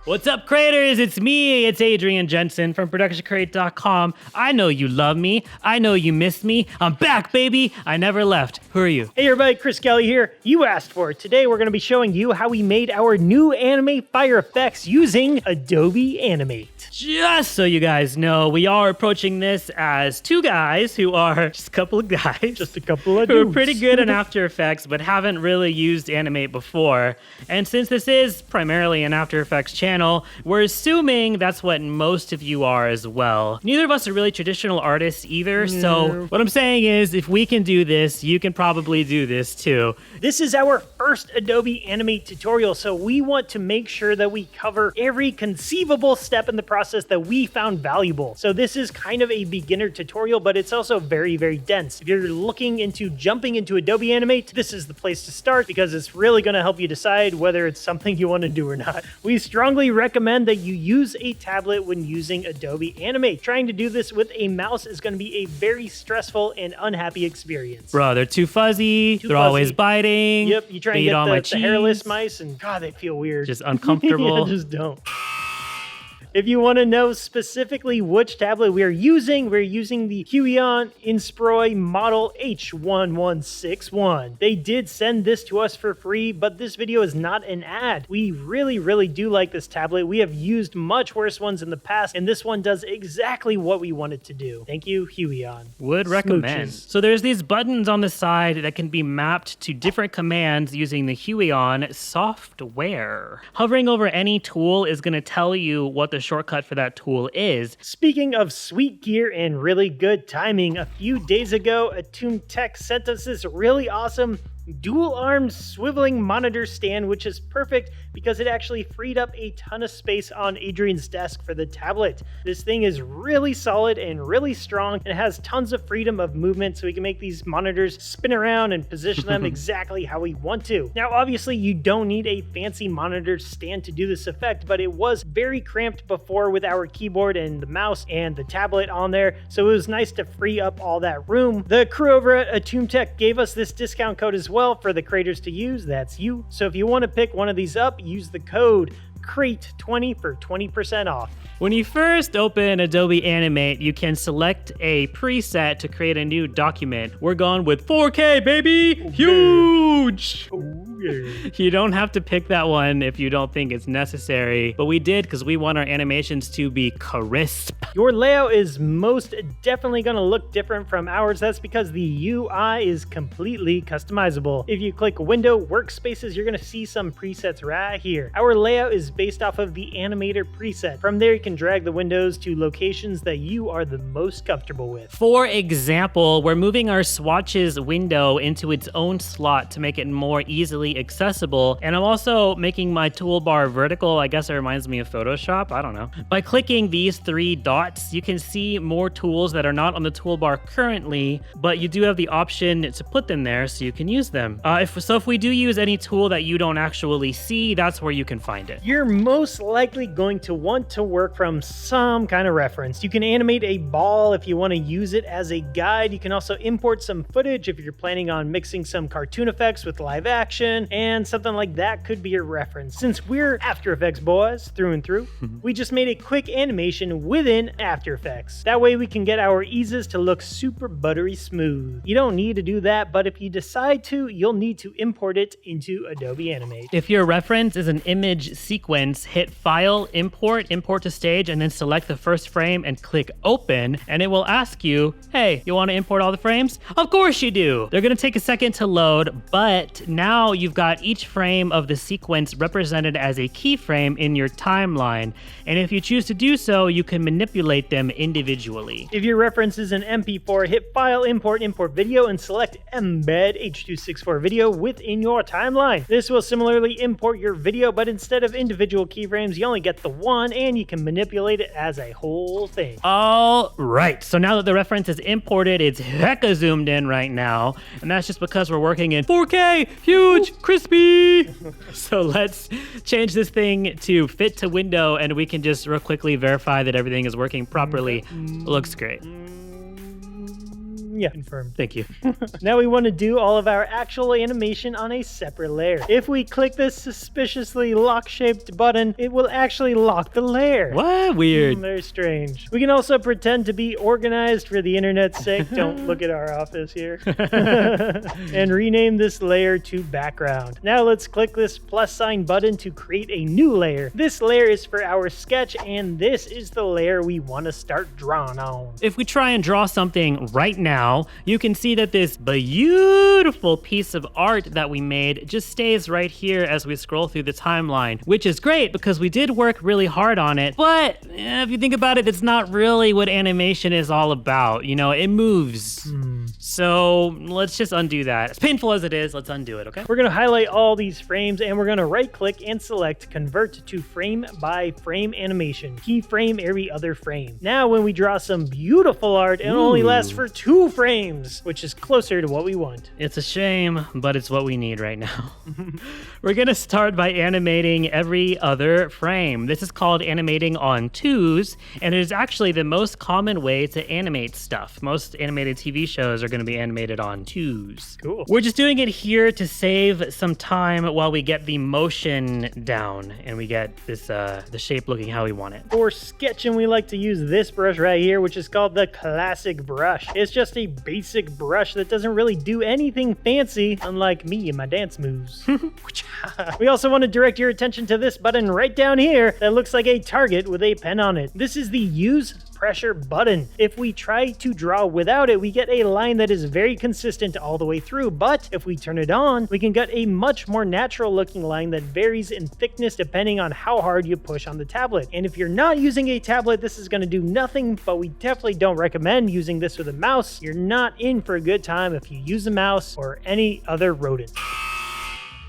What's up, creators? It's me. It's Adrian Jensen from ProductionCrate.com. I know you love me. I know you missed me. I'm back, baby. I never left. Who are you? Hey everybody, Chris Kelly here. You asked for it. Today we're going to be showing you how we made our new anime fire effects using Adobe Animate. Just so you guys know, we are approaching this as two guys who are just a couple of guys. Just a couple of who dudes. are pretty good in After Effects but haven't really used Animate before. And since this is primarily an After Effects channel, we're assuming that's what most of you are as well. Neither of us are really traditional artists either, so what I'm saying is if we can do this, you can probably do this too. This is our first Adobe Animate tutorial, so we want to make sure that we cover every conceivable step in the process that we found valuable. So this is kind of a beginner tutorial, but it's also very, very dense. If you're looking into jumping into Adobe Animate, this is the place to start because it's really going to help you decide whether it's something you want to do or not. We strongly recommend that you use a tablet when using Adobe Animate. Trying to do this with a mouse is going to be a very stressful and unhappy experience. Bro, they're too fuzzy. They're always biting. Yep, you try and get the hairless mice and God, they feel weird. Just uncomfortable. Yeah, just don't. If you want to know specifically which tablet we're using the Huion Inspiroi model H1161. They did send this to us for free, but this video is not an ad. We really, really do like this tablet. We have used much worse ones in the past, and this one does exactly what we want it to do. Thank you, Huion. Would recommend. Smooches. So there's these buttons on the side that can be mapped to different commands using the Huion software. Hovering over any tool is going to tell you what the shortcut for that tool is. Speaking of sweet gear and really good timing, a few days ago, Atum Tech sent us this really awesome dual-arm swiveling monitor stand, which is perfect because it actually freed up a ton of space on Adrian's desk for the tablet. This thing is really solid and really strong and has tons of freedom of movement, so we can make these monitors spin around and position them exactly how we want to. Now, obviously, you don't need a fancy monitor stand to do this effect, but it was very cramped before with our keyboard and the mouse and the tablet on there, so it was nice to free up all that room. The crew over at Atum Tech gave us this discount code as well for the creators to use. That's you. So if you want to pick one of these up, use the code CRATE20 for 20% off. When you first open Adobe Animate, you can select a preset to create a new document. We're going with 4K, baby! Huge! You don't have to pick that one if you don't think it's necessary, but we did because we want our animations to be crisp. Your layout is most definitely going to look different from ours. That's because the UI is completely customizable. If you click Window Workspaces, you're going to see some presets right here. Our layout is based off of the Animator preset. From there, you can drag the windows to locations that you are the most comfortable with. For example, we're moving our swatches window into its own slot to make it more easily accessible, and I'm also making my toolbar vertical. I guess it reminds me of Photoshop. I don't know. By clicking these three dots, you can see more tools that are not on the toolbar currently, but you do have the option to put them there so you can use them. If we do use any tool that you don't actually see, that's where you can find it. You're most likely going to want to work from some kind of reference. You can animate a ball if you want to use it as a guide. You can also import some footage if you're planning on mixing some cartoon effects with live action, and something like that could be your reference. Since we're After Effects boys through and through, we just made a quick animation within After Effects. That way we can get our eases to look super buttery smooth. You don't need to do that, but if you decide to, you'll need to import it into Adobe Animate. If your reference is an image sequence, hit File, Import to Stage, and then select the first frame and click Open, and it will ask you, hey, you want to import all the frames? Of course you do! They're going to take a second to load, but now you've got each frame of the sequence represented as a keyframe in your timeline, and if you choose to do so, you can manipulate them individually. If your reference is an MP4, hit File, Import Video, and select Embed H.264 Video within your timeline. This will similarly import your video, but instead of individual keyframes, you only get the one, and you can manipulate it as a whole thing. All right, so now that the reference is imported, it's hecka zoomed in right now, and that's just because we're working in 4K, huge, crispy. So let's change this thing to fit to window, and we can just real quickly verify that everything is working properly. Looks great. Yeah, confirmed. Thank you. Now we want to do all of our actual animation on a separate layer. If we click this suspiciously lock-shaped button, it will actually lock the layer. What? Weird. Very strange. We can also pretend to be organized for the internet's sake. Don't look at our office here. And rename this layer to background. Now let's click this plus sign button to create a new layer. This layer is for our sketch, and this is the layer we want to start drawing on. If we try and draw something right now, you can see that this beautiful piece of art that we made just stays right here as we scroll through the timeline, which is great because we did work really hard on it. But if you think about it, it's not really what animation is all about. You know, it moves. So let's just undo that. As painful as it is, let's undo it, okay? We're going to highlight all these frames, and we're going to right click and select convert to frame by frame animation. Keyframe every other frame. Now when we draw some beautiful art, it only lasts for 2 frames, which is closer to what we want. It's a shame, but it's what we need right now. We're going to start by animating every other frame. This is called animating on twos, and it is actually the most common way to animate stuff. Most animated TV shows are going to be animated on twos. Cool. We're just doing it here to save some time while we get the motion down and we get this the shape looking how we want it. For sketching, we like to use this brush right here, which is called the classic brush. It's just a basic brush that doesn't really do anything fancy, unlike me and my dance moves. We also want to direct your attention to this button right down here that looks like a target with a pen on it. This is the use pressure button. If we try to draw without it, we get a line that is very consistent all the way through, but if we turn it on, we can get a much more natural looking line that varies in thickness depending on how hard you push on the tablet. And if you're not using a tablet, this is going to do nothing, but we definitely don't recommend using this with a mouse. You're not in for a good time if you use a mouse or any other rodent.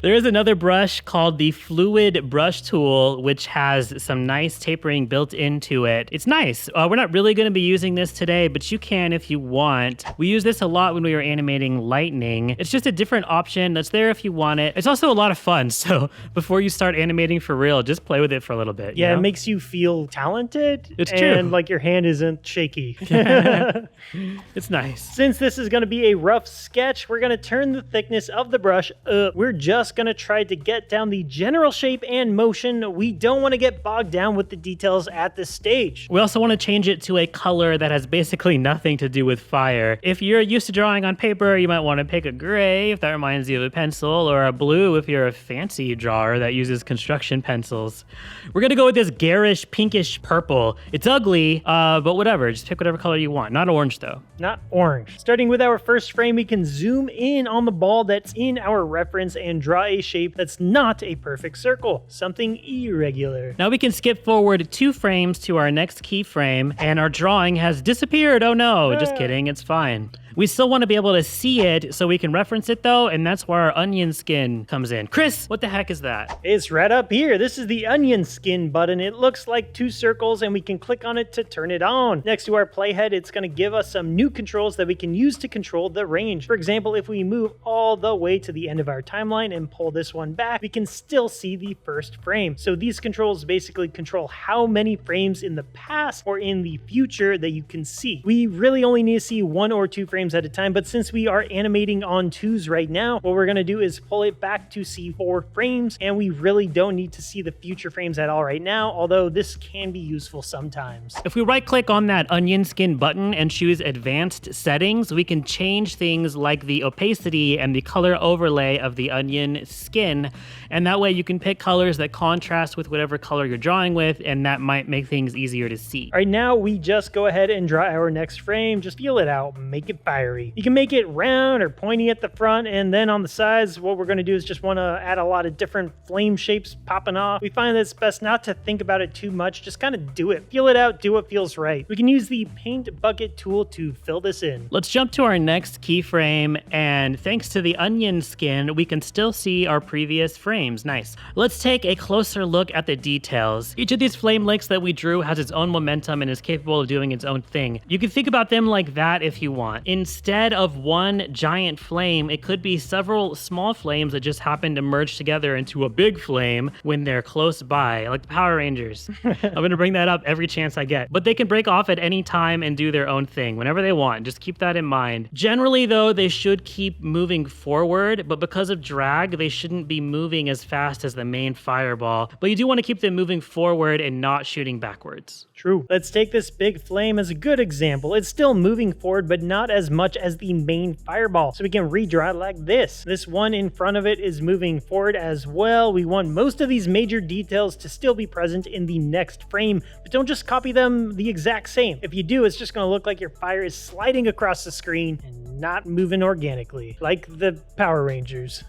There is another brush called the Fluid Brush Tool, which has some nice tapering built into it. It's nice. We're not really going to be using this today, but you can if you want. We use this a lot when we were animating lightning. It's just a different option that's there if you want it. It's also a lot of fun, so before you start animating for real, just play with it for a little bit. Yeah, you know? It makes you feel talented. It's true. And like your hand isn't shaky. It's nice. Since this is going to be a rough sketch, we're going to turn the thickness of the brush up. We're just going to try to get down the general shape and motion. We don't want to get bogged down with the details at this stage. We also want to change it to a color that has basically nothing to do with fire. If you're used to drawing on paper, you might want to pick a gray if that reminds you of a pencil, or a blue if you're a fancy drawer that uses construction pencils. We're going to go with this garish pinkish purple. It's ugly, but whatever. Just pick whatever color you want. Not orange though. Not orange. Starting with our first frame, we can zoom in on the ball that's in our reference and draw a shape that's not a perfect circle, something irregular. Now we can skip forward 2 frames to our next keyframe, and our drawing has disappeared. Oh no, just kidding, it's fine. We still want to be able to see it so we can reference it though, and that's where our onion skin comes in. Chris, what the heck is that? It's right up here. This is the onion skin button. It looks like 2 circles, and we can click on it to turn it on. Next to our playhead, it's going to give us some new controls that we can use to control the range. For example, if we move all the way to the end of our timeline and pull this one back, we can still see the first frame. So these controls basically control how many frames in the past or in the future that you can see. We really only need to see 1 or 2 frames at a time, but since we are animating on 2s right now, what we're going to do is pull it back to see 4 frames, and we really don't need to see the future frames at all right now, although this can be useful sometimes. If we right click on that onion skin button and choose advanced settings, we can change things like the opacity and the color overlay of the onion skin, and that way you can pick colors that contrast with whatever color you're drawing with, and that might make things easier to see. All right, now we just go ahead and draw our next frame. Just feel it out, make it fiery. You can make it round or pointy at the front, and then on the sides, what we're going to do is just want to add a lot of different flame shapes popping off. We find that it's best not to think about it too much, just kind of do it. Feel it out, do what feels right. We can use the paint bucket tool to fill this in. Let's jump to our next keyframe, and thanks to the onion skin, we can still see our previous frames. Nice. Let's take a closer look at the details. Each of these flame licks that we drew has its own momentum and is capable of doing its own thing. You can think about them like that if you want. In instead of one giant flame, it could be several small flames that just happen to merge together into a big flame when they're close by, like the Power Rangers. I'm going to bring that up every chance I get. But they can break off at any time and do their own thing whenever they want. Just keep that in mind. Generally, though, they should keep moving forward, but because of drag, they shouldn't be moving as fast as the main fireball. But you do want to keep them moving forward and not shooting backwards. True. Let's take this big flame as a good example. It's still moving forward, but not as much as the main fireball. So we can redraw it like this. This one in front of it is moving forward as well. We want most of these major details to still be present in the next frame, but don't just copy them the exact same. If you do, it's just going to look like your fire is sliding across the screen and not moving organically, like the Power Rangers.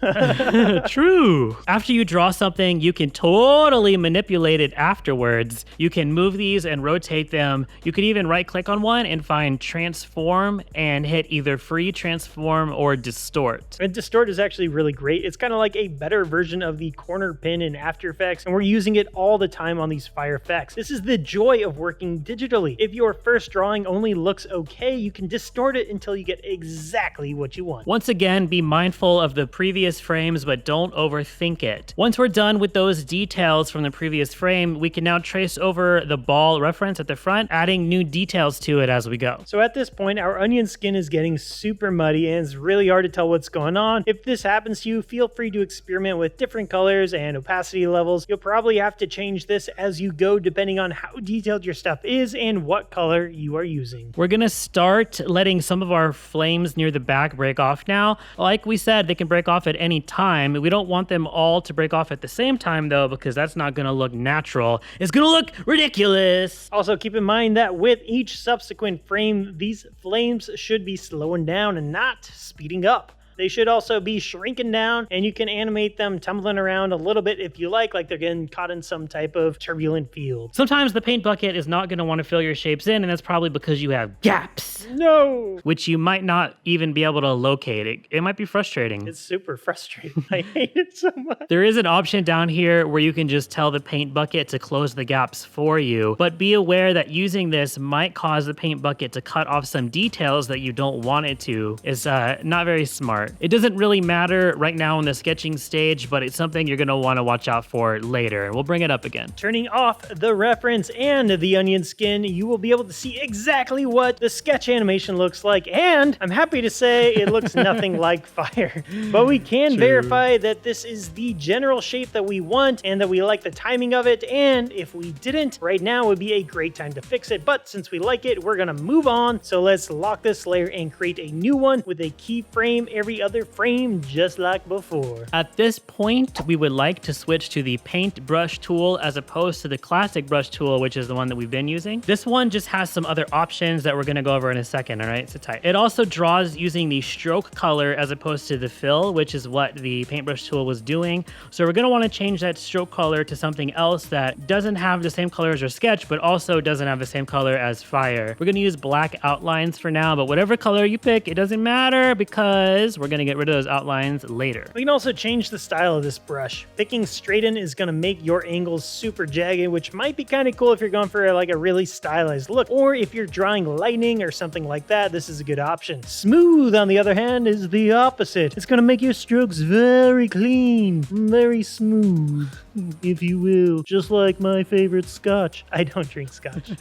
True. After you draw something, you can totally manipulate it afterwards. You can move these and rotate them. You could even right click on one and find transform and hit either free transform or distort. And distort is actually really great. It's kind of like a better version of the corner pin in After Effects, and we're using it all the time on these fire effects. This is the joy of working digitally. If your first drawing only looks okay, you can distort it until you get exactly what you want. Once again, be mindful of the previous frames, but don't overthink it. Once we're done with those details from the previous frame, we can now trace over the ball reference at the front, adding new details to it as we go. So at this point, our onion skin is getting super muddy and it's really hard to tell what's going on. If this happens to you, feel free to experiment with different colors and opacity levels. You'll probably have to change this as you go depending on how detailed your stuff is and what color you are using. We're gonna start letting some of our flames near the back break off now. Like we said, they can break off at any time. We don't want them all to break off at the same time though, because that's not gonna look natural. It's gonna look ridiculous. Also, keep in mind that with each subsequent frame, these flames should be slowing down and not speeding up. They should also be shrinking down, and you can animate them tumbling around a little bit if you like they're getting caught in some type of turbulent field. Sometimes the paint bucket is not going to want to fill your shapes in, and that's probably because you have gaps. No! Which you might not even be able to locate. It might be frustrating. It's super frustrating. I hate it so much. There is an option down here where you can just tell the paint bucket to close the gaps for you, but be aware that using this might cause the paint bucket to cut off some details that you don't want it to. It's not very smart. It doesn't really matter right now in the sketching stage, but it's something you're going to want to watch out for later. We'll bring it up again. Turning off the reference and the onion skin, you will be able to see exactly what the sketch animation looks like, and I'm happy to say it looks nothing like fire. But we can verify that this is the general shape that we want and that we like the timing of it, and if we didn't, right now would be a great time to fix it. But since we like it, we're going to move on. So let's lock this layer and create a new one with a keyframe every other frame just like before. At this point, we would like to switch to the paint brush tool as opposed to the classic brush tool, which is the one that we've been using. This one just has some other options that we're going to go over in a second, all right? So tight. It also draws using the stroke color as opposed to the fill, which is what the paintbrush tool was doing. So we're going to want to change that stroke color to something else that doesn't have the same color as your sketch, but also doesn't have the same color as fire. We're going to use black outlines for now, but whatever color you pick, it doesn't matter because we're going to get rid of those outlines later. We can also change the style of this brush. Picking straighten is going to make your angles super jagged, which might be kind of cool if you're going for like a really stylized look, or if you're drawing lightning or something like that, this is a good option. Smooth, on the other hand, is the opposite. It's going to make your strokes very clean, very smooth, if you will, just like my favorite scotch. I don't drink scotch.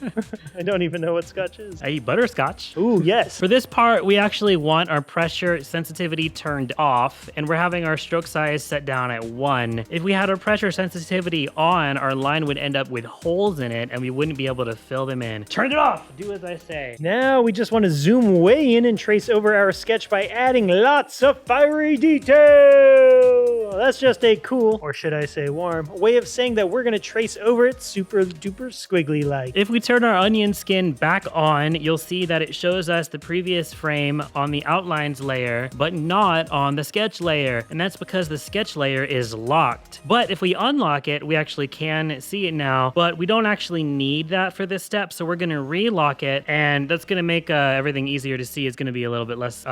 I don't even know what scotch is. I eat butterscotch. Ooh, yes. For this part, we actually want our pressure sensitivity turned off, and we're having our stroke size set down at 1. If we had our pressure sensitivity on, our line would end up with holes in it, and we wouldn't be able to fill them in. Turn it off! Do as I say. Now we just want to zoom way in and trace over our sketch by adding lots of fiery detail. That's just a cool, or should I say warm, way of saying that we're going to trace over it super duper squiggly like. If we turn our onion skin back on, you'll see that it shows us the previous frame on the outlines layer, but not on the sketch layer. And that's because the sketch layer is locked. But if we unlock it, we actually can see it now, but we don't actually need that for this step. So we're going to relock it, and that's going to make everything easier to see. It's going to be a little bit less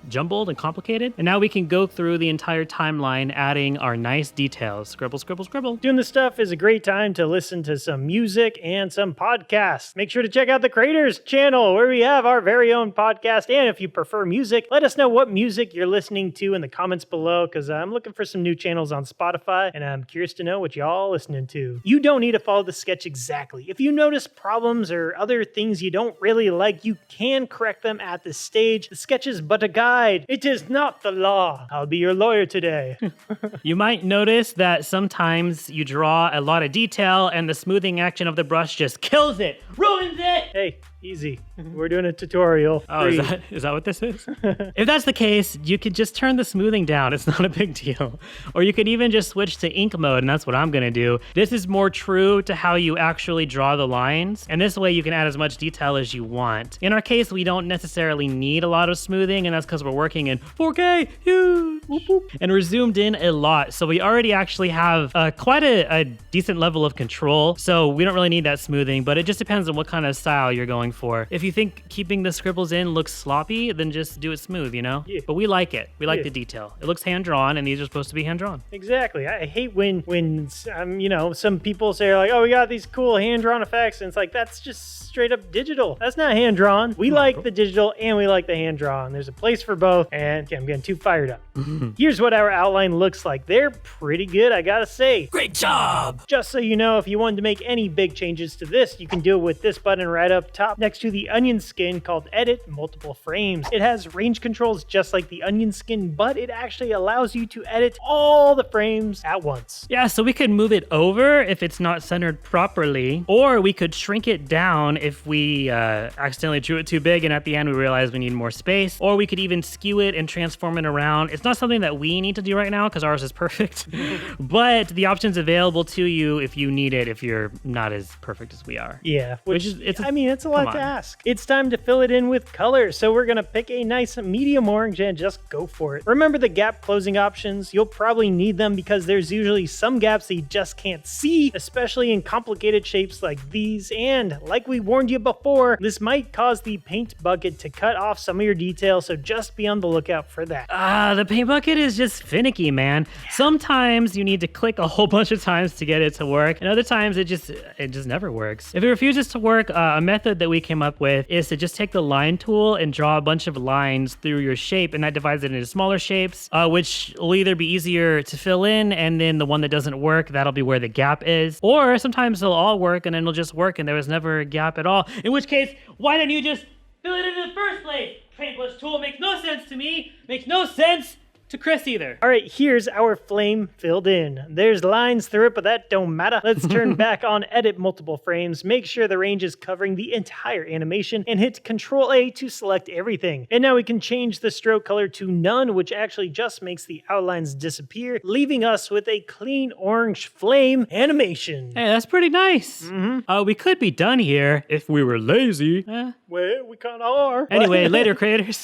jumbled and complicated. And now we can go through the entire timeline, adding adding our nice details. Scribble, scribble, scribble. Doing this stuff is a great time to listen to some music and some podcasts. Make sure to check out the Creators channel where we have our very own podcast. And if you prefer music, let us know what music you're listening to in the comments below, because I'm looking for some new channels on Spotify and I'm curious to know what y'all listening to. You don't need to follow the sketch exactly. If you notice problems or other things you don't really like, you can correct them at this stage. The sketch is but a guide. It is not the law. I'll be your lawyer today. You might notice that sometimes you draw a lot of detail and the smoothing action of the brush just kills it, ruins it. Hey, easy. We're doing a tutorial. Oh, is that what this is? If that's the case, you could just turn the smoothing down. It's not a big deal. Or you could even just switch to ink mode, and that's what I'm going to do. This is more true to how you actually draw the lines, and this way you can add as much detail as you want. In our case, we don't necessarily need a lot of smoothing, and that's because we're working in 4K, huge, and we're zoomed in a lot, so we already actually have quite a decent level of control, so we don't really need that smoothing, but it just depends on what kind of style you're going for. If you think keeping the scribbles in looks sloppy, then just do it smooth, you know? Yeah. But we like it. We like Yeah. the detail. It looks hand-drawn, and these are supposed to be hand-drawn. Exactly. I hate when some people say like, oh, we got these cool hand-drawn effects, and it's like, that's just straight up digital. That's not hand-drawn. We like the digital and we like the hand-drawn. There's a place for both, and okay, I'm getting too fired up. Here's what our outline looks like. They're pretty good, I gotta say. Great job! Just so you know, if you wanted to make any big changes to this, you can do it with this button right up top next to the onion skin called Edit Multiple Frames. It has range controls just like the onion skin, but it actually allows you to edit all the frames at once. Yeah, so we could move it over if it's not centered properly, or we could shrink it down if we accidentally drew it too big and at the end we realize we need more space, or we could even skew it and transform it around. It's not something that we need to do right now because ours is perfect, but the option's available to you if you need it, if you're not as perfect as we are. Yeah, It's a lot to ask. It's time to fill it in with color, so we're gonna pick a nice medium orange and just go for it. Remember the gap closing options? You'll probably need them because there's usually some gaps that you just can't see, especially in complicated shapes like these, and like we warned you before, this might cause the paint bucket to cut off some of your detail, so just be on the lookout for that. The paint bucket is just finicky, man. Sometimes you need to click a whole bunch of times to get it to work, and other times it just never works. If it refuses to work, a method that we came up with is to just take the line tool and draw a bunch of lines through your shape, and that divides it into smaller shapes, which will either be easier to fill in, and then the one that doesn't work, that'll be where the gap is, or sometimes they'll all work and then it'll just work and there was never a gap at all, in which case, why don't you just fill it in the first place? Paintbrush tool makes no sense to me, makes no sense to Chris either. All right, here's our flame filled in. There's lines through it, but that don't matter. Let's turn back on Edit Multiple Frames, make sure the range is covering the entire animation, and hit Control A to select everything. And now we can change the stroke color to none, which actually just makes the outlines disappear, leaving us with a clean orange flame animation. Hey, that's pretty nice. We could be done here if we were lazy. Well, we kind of are. Anyway, later, creators.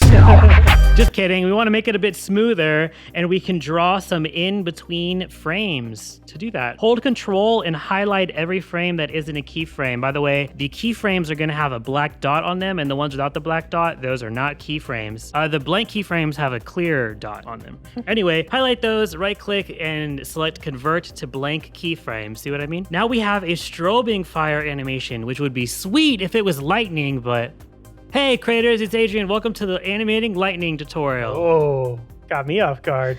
Just kidding. We want to make it a bit smoother, and we can draw some in-between frames. To do that, hold Control and highlight every frame that isn't a keyframe. By the way, the keyframes are going to have a black dot on them, and the ones without the black dot, those are not keyframes. The blank keyframes have a clear dot on them. Anyway, highlight those, right-click, and select Convert to Blank Keyframe. See what I mean? Now we have a strobing fire animation, which would be sweet if it was lightning, but... Hey creators, it's Adrian. Welcome to the animating lightning tutorial. Oh, got me off guard.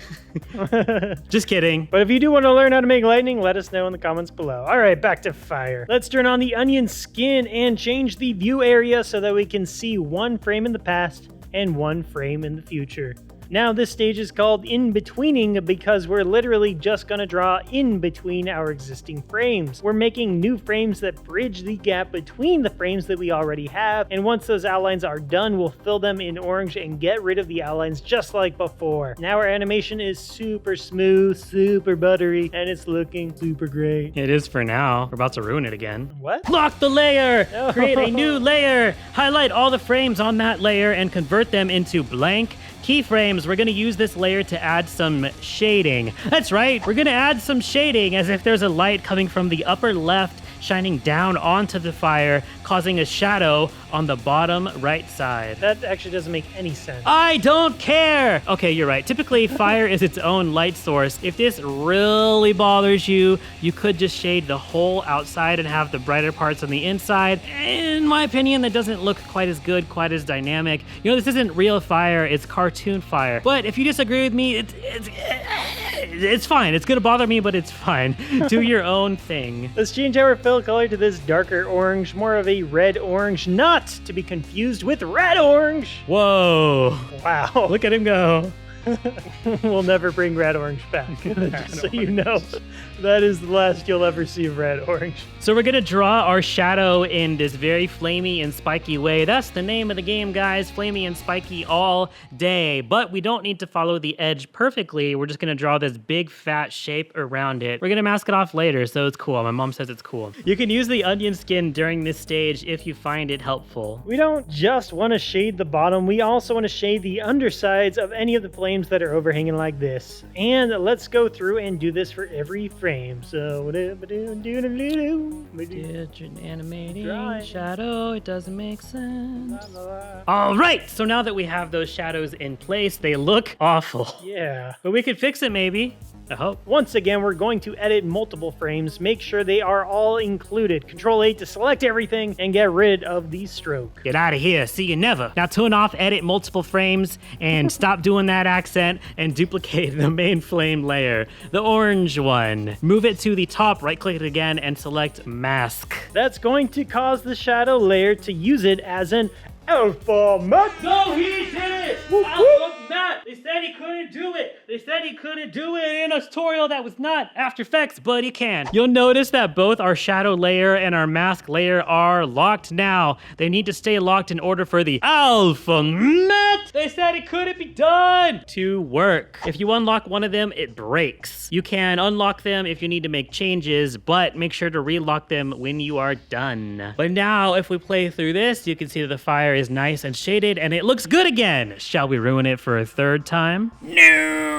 Just kidding. But if you do want to learn how to make lightning, let us know in the comments below. All right, back to fire. Let's turn on the onion skin and change the view area so that we can see one frame in the past and one frame in the future. Now this stage is called in-betweening because we're literally just gonna draw in between our existing frames. We're making new frames that bridge the gap between the frames that we already have, and once those outlines are done, we'll fill them in orange and get rid of the outlines just like before. Now our animation is super smooth, super buttery, and it's looking super great. It is for now. We're about to ruin it again. What? Lock the layer! No. Create a new layer! Highlight all the frames on that layer and convert them into blank keyframes. We're going to use this layer to add some shading. That's right, we're going to add some shading as if there's a light coming from the upper left shining down onto the fire, causing a shadow on the bottom right side. That actually doesn't make any sense. I don't care! Okay, you're right. Typically, fire is its own light source. If this really bothers you, you could just shade the whole outside and have the brighter parts on the inside. In my opinion, that doesn't look quite as good, quite as dynamic. You know, this isn't real fire, it's cartoon fire. But if you disagree with me, it's fine. It's gonna bother me, but it's fine. Do your own thing. Let's change our fill color to this darker orange, more of a red orange, not to be confused with red orange. Whoa. Wow. Look at him go. We'll never bring red orange back. Just so you know, that is the last you'll ever see of red orange. So we're gonna draw our shadow in this very flamey and spiky way. That's the name of the game, guys. Flamey and spiky all day. But we don't need to follow the edge perfectly. We're just gonna draw this big fat shape around it. We're gonna mask it off later, so it's cool. My mom says it's cool. You can use the onion skin during this stage if you find it helpful. We don't just want to shade the bottom, we also want to shade the undersides of any of the flames that are overhanging like this. And let's go through and do this for every frame. So It's an animating Drawing. shadow, it doesn't make sense. All right, so now that we have those shadows in place, they look awful. yeah. But we could fix it maybe, I hope. Once again, we're going to edit multiple frames, make sure they are all included. Control 8 to select everything and get rid of the stroke. Get out of here, see you never. Now turn off edit multiple frames and stop doing that accent and duplicate the main flame layer, the orange one. Move it to the top, right click it again and select mask. That's going to cause the shadow layer to use it as an alpha matte. No, he did it! Alpha Matte! They said he couldn't do it! They said he couldn't do it in a tutorial that was not After Effects, but he can. You'll notice that both our shadow layer and our mask layer are locked now. They need to stay locked in order for the Alpha Matte! They said it couldn't be done to work. If you unlock one of them, it breaks. You can unlock them if you need to make changes, but make sure to relock them when you are done. But now, if we play through this, you can see that the fire is nice and shaded and it looks good again. Shall we ruin it for a third time? No!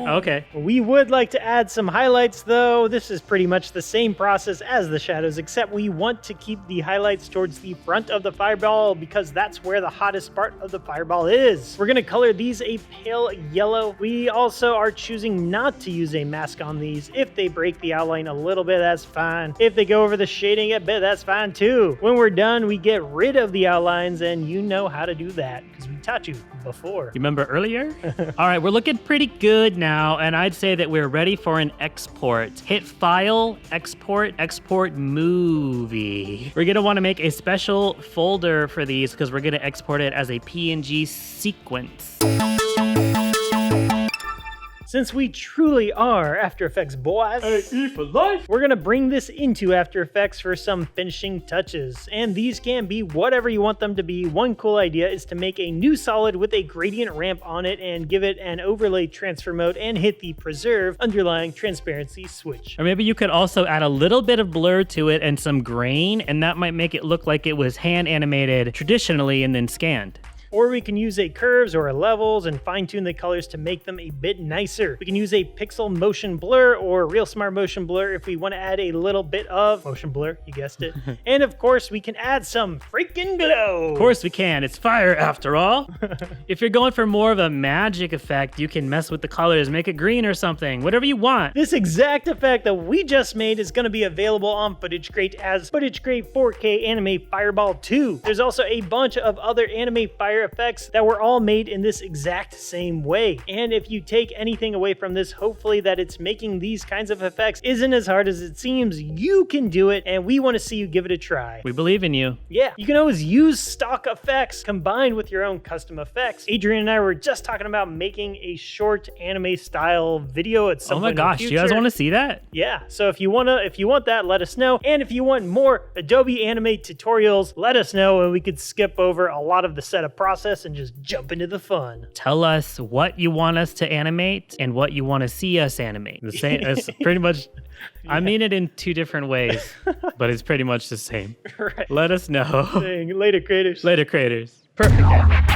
Okay. We would like to add some highlights though. This is pretty much the same process as the shadows, except we want to keep the highlights towards the front of the fireball because that's where the hottest part of the fireball is. We're gonna color these a pale yellow. We also are choosing not to use a mask on these. If they break the outline a little bit, that's fine. If they go over the shading a bit, that's fine too. When we're done, we get rid of the outlines, and you know how to do that because we taught you before. You remember earlier? All right, we're looking pretty good now, and I'd say that we're ready for an export. Hit File, Export, Export Movie. We're gonna wanna make a special folder for these because we're gonna export it as a PNG sequence. Since we truly are After Effects boys, AE for life! we're gonna bring this into After Effects for some finishing touches. And these can be whatever you want them to be. One cool idea is to make a new solid with a gradient ramp on it and give it an overlay transfer mode and hit the preserve underlying transparency switch. Or maybe you could also add a little bit of blur to it and some grain, and that might make it look like it was hand animated traditionally and then scanned. Or we can use a curves or a levels and fine tune the colors to make them a bit nicer. We can use a pixel motion blur or real smart motion blur if we want to add a little bit of motion blur, you guessed it. And of course, we can add some freaking glow. Of course we can, it's fire after all. If you're going for more of a magic effect, you can mess with the colors, make it green or something, whatever you want. This exact effect that we just made is going to be available on FootageCrate as FootageCrate 4K Anime Fireball 2. There's also a bunch of other anime fire effects that were all made in this exact same way. And if you take anything away from this, hopefully that it's making these kinds of effects isn't as hard as it seems. You can do it, and we want to see you give it a try. We believe in you. Yeah, you can always use stock effects combined with your own custom effects. Adrian and I were just talking about making a short anime style video at some Oh point my in the gosh, future. you guys want to see that? Yeah, so if you want that, let us know. And if you want more Adobe Animate tutorials, let us know, and we could skip over a lot of the setup process and just jump into the fun. Tell us what you want us to animate and what you want to see us animate. The same, it's pretty much, I mean it in two different ways, but it's pretty much the same. Right. Let us know. Later, creators. Later, creators. Perfect.